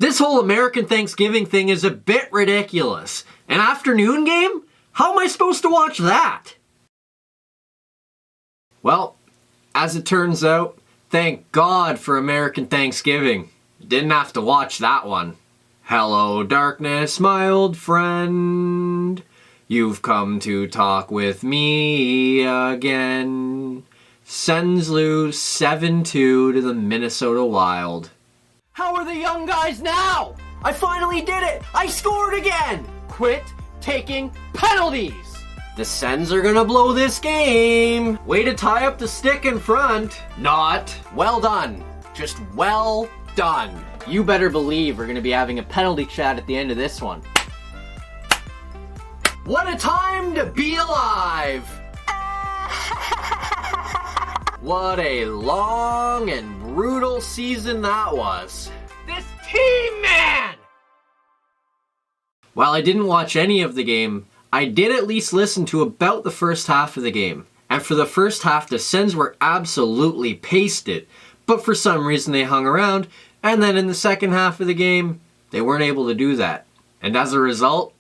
This whole American Thanksgiving thing is a bit ridiculous. An afternoon game? How am I supposed to watch that? Well, as it turns out, thank God for American Thanksgiving. Didn't have to watch that one. Hello, darkness, my old friend. You've come to talk with me again. Sens lose 7-2 to the Minnesota Wild. How are the young guys now? I finally did it! I scored again! Quit taking penalties! The Sens are gonna blow this game! Way to tie up the stick in front. Not. Well done. Just well done. You better believe we're gonna be having a penalty chat at the end of this one. What a time to be alive! What a long and brutal season that was. This team, man! While I didn't watch any of the game, I did at least listen to about the first half of the game. And for the first half, the Sens were absolutely pasted. But for some reason they hung around, and then in the second half of the game, they weren't able to do that. And as a result,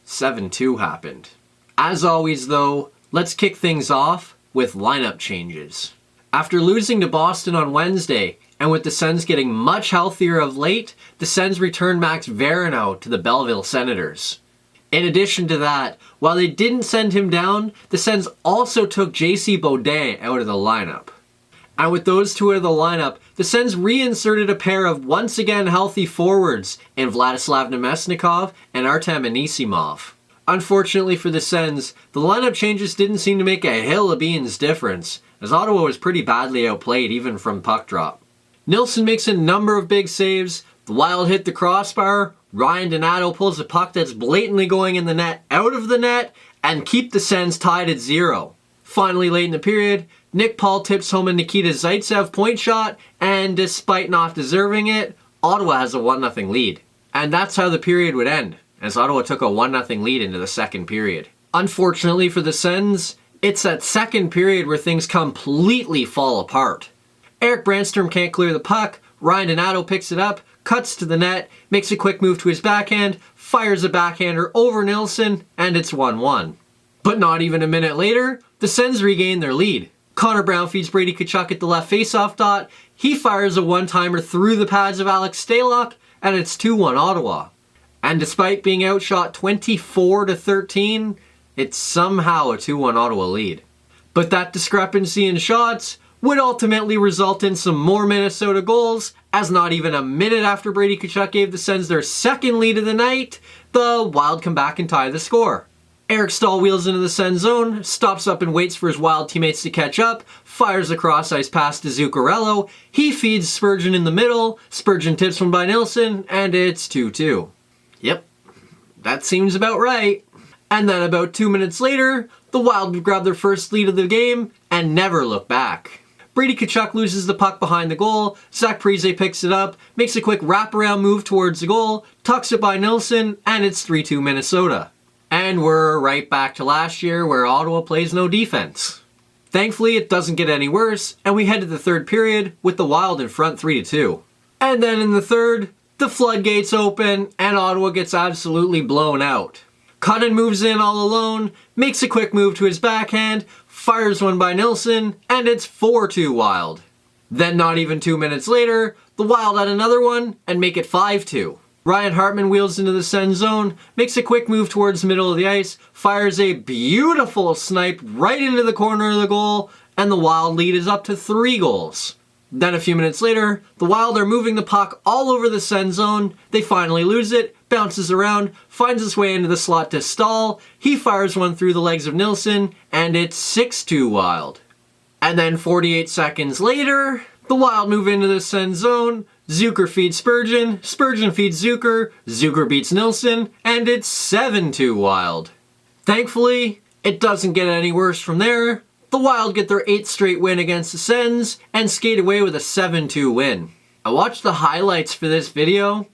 7-2 happened. As always though, let's kick things off with lineup changes. After losing to Boston on Wednesday, and with the Sens getting much healthier of late, the Sens returned Max Veronneau to the Belleville Senators. In addition to that, while they didn't send him down, the Sens also took J.C. Beaudin out of the lineup. And with those two out of the lineup, the Sens reinserted a pair of once again healthy forwards in Vladislav Nemesnikov and Artem Anisimov. Unfortunately for the Sens, the lineup changes didn't seem to make a hill of beans difference, as Ottawa was pretty badly outplayed even from puck drop. Nilsson makes a number of big saves, the Wild hit the crossbar, Ryan Donato pulls a puck that's blatantly going in the net out of the net, and keep the Sens tied at 0. Finally late in the period, Nick Paul tips home a Nikita Zaitsev point shot, and despite not deserving it, Ottawa has a 1-0 lead. And that's how the period would end, as Ottawa took a 1-0 lead into the second period. Unfortunately for the Sens, it's that second period where things completely fall apart. Eric Brandstrom can't clear the puck, Ryan Donato picks it up, cuts to the net, makes a quick move to his backhand, fires a backhander over Nilsson, and it's 1-1. But not even a minute later, the Sens regain their lead. Connor Brown feeds Brady Tkachuk at the left faceoff dot, he fires a one-timer through the pads of Alex Stalock, and it's 2-1 Ottawa. And despite being outshot 24-13, it's somehow a 2-1 Ottawa lead. But that discrepancy in shots would ultimately result in some more Minnesota goals, as not even a minute after Brady Tkachuk gave the Sens their second lead of the night, the Wild come back and tie the score. Eric Stahl wheels into the Sens zone, stops up and waits for his Wild teammates to catch up, fires a cross-ice pass to Zuccarello, he feeds Spurgeon in the middle, Spurgeon tips one by Nilsson, and it's 2-2. Yep, that seems about right. And then about 2 minutes later, the Wild would grab their first lead of the game and never look back. Brady Tkachuk loses the puck behind the goal, Zach Parise picks it up, makes a quick wraparound move towards the goal, tucks it by Nilsson, and it's 3-2 Minnesota. And we're right back to last year where Ottawa plays no defense. Thankfully, it doesn't get any worse, and we head to the third period with the Wild in front 3-2. And then in the third, the floodgates open and Ottawa gets absolutely blown out. Cunnin moves in all alone, makes a quick move to his backhand, fires one by Nilsson, and it's 4-2 Wild. Then not even 2 minutes later, the Wild add another one and make it 5-2. Ryan Hartman wheels into the Sens zone, makes a quick move towards the middle of the ice, fires a beautiful snipe right into the corner of the goal, and the Wild lead is up to 3 goals. Then a few minutes later, the Wild are moving the puck all over the Sens zone, they finally lose it, bounces around, finds its way into the slot to Stahl, he fires one through the legs of Nilsson, and it's 6-2 Wild. And then 48 seconds later, the Wild move into the Sens zone, Zucker feeds Spurgeon, Spurgeon feeds Zucker, Zucker beats Nilsson, and it's 7-2 Wild. Thankfully, it doesn't get any worse from there. The Wild get their 8th straight win against the Sens and skate away with a 7-2 win. I watched the highlights for this video.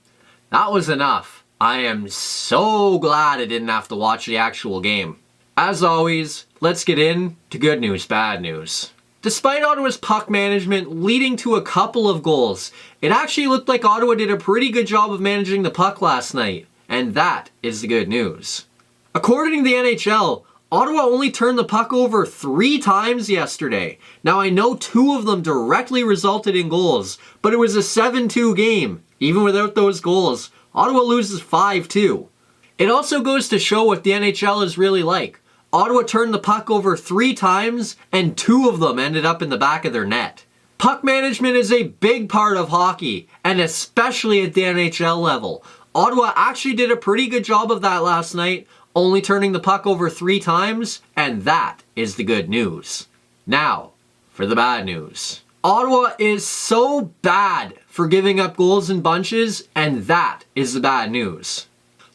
That was enough. I am so glad I didn't have to watch the actual game. As always, let's get in to good news, bad news. Despite Ottawa's puck management leading to a couple of goals, it actually looked like Ottawa did a pretty good job of managing the puck last night, and that is the good news. According to the NHL, Ottawa only turned the puck over 3 times yesterday. Now I know 2 of them directly resulted in goals, but it was a 7-2 game. Even without those goals, Ottawa loses 5-2. It also goes to show what the NHL is really like. Ottawa turned the puck over 3 times, and 2 of them ended up in the back of their net. Puck management is a big part of hockey, and especially at the NHL level. Ottawa actually did a pretty good job of that last night, only turning the puck over 3 times, and that is the good news. Now, for the bad news. Ottawa is so bad for giving up goals in bunches, and that is the bad news.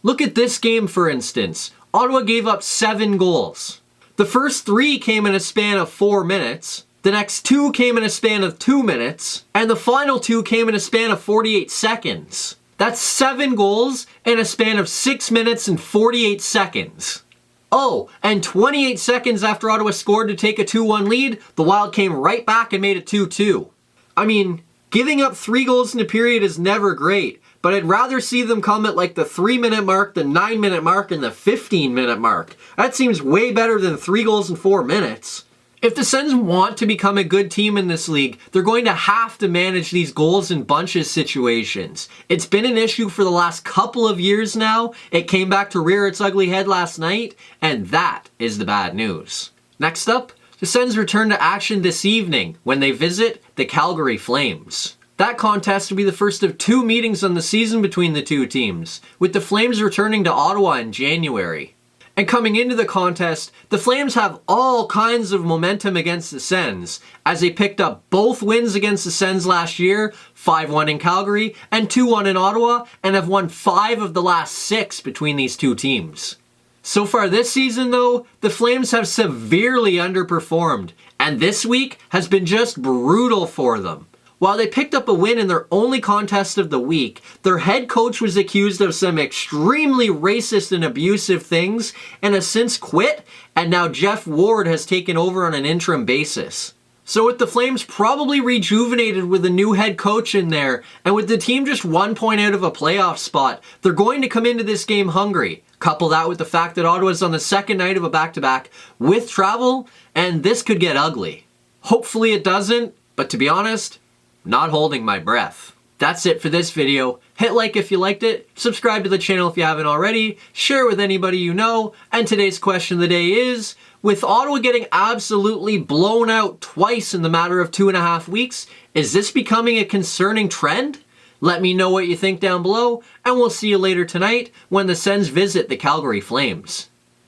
Look at this game, for instance. Ottawa gave up 7 goals. The first 3 came in a span of 4 minutes, the next 2 came in a span of 2 minutes, and the final 2 came in a span of 48 seconds. That's 7 goals in a span of 6 minutes and 48 seconds. Oh, and 28 seconds after Ottawa scored to take a 2-1 lead, the Wild came right back and made it 2-2. I mean, giving up 3 goals in a period is never great, but I'd rather see them come at like the 3-minute mark, the 9-minute mark, and the 15-minute mark. That seems way better than 3 goals in 4 minutes. If the Sens want to become a good team in this league, they're going to have to manage these goals in bunches situations. It's been an issue for the last couple of years now. It came back to rear its ugly head last night, and that is the bad news. Next up, the Sens return to action this evening when they visit the Calgary Flames. That contest will be the first of 2 meetings on the season between the 2 teams, with the Flames returning to Ottawa in January. And coming into the contest, the Flames have all kinds of momentum against the Sens, as they picked up both wins against the Sens last year, 5-1 in Calgary and 2-1 in Ottawa, and have won 5 of the last 6 between these 2 teams. So far this season though, the Flames have severely underperformed, and this week has been just brutal for them. While they picked up a win in their only contest of the week, their head coach was accused of some extremely racist and abusive things and has since quit, and now Jeff Ward has taken over on an interim basis. So with the Flames probably rejuvenated with a new head coach in there, and with the team just 1 point out of a playoff spot, they're going to come into this game hungry. Couple that with the fact that Ottawa's on the second night of a back-to-back with travel, and this could get ugly. Hopefully it doesn't, but to be honest, not holding my breath. That's it for this video. Hit like if you liked it, subscribe to the channel if you haven't already, share it with anybody you know, and today's question of the day is, with Ottawa getting absolutely blown out twice in the matter of 2.5 weeks, is this becoming a concerning trend? Let me know what you think down below, and we'll see you later tonight when the Sens visit the Calgary Flames.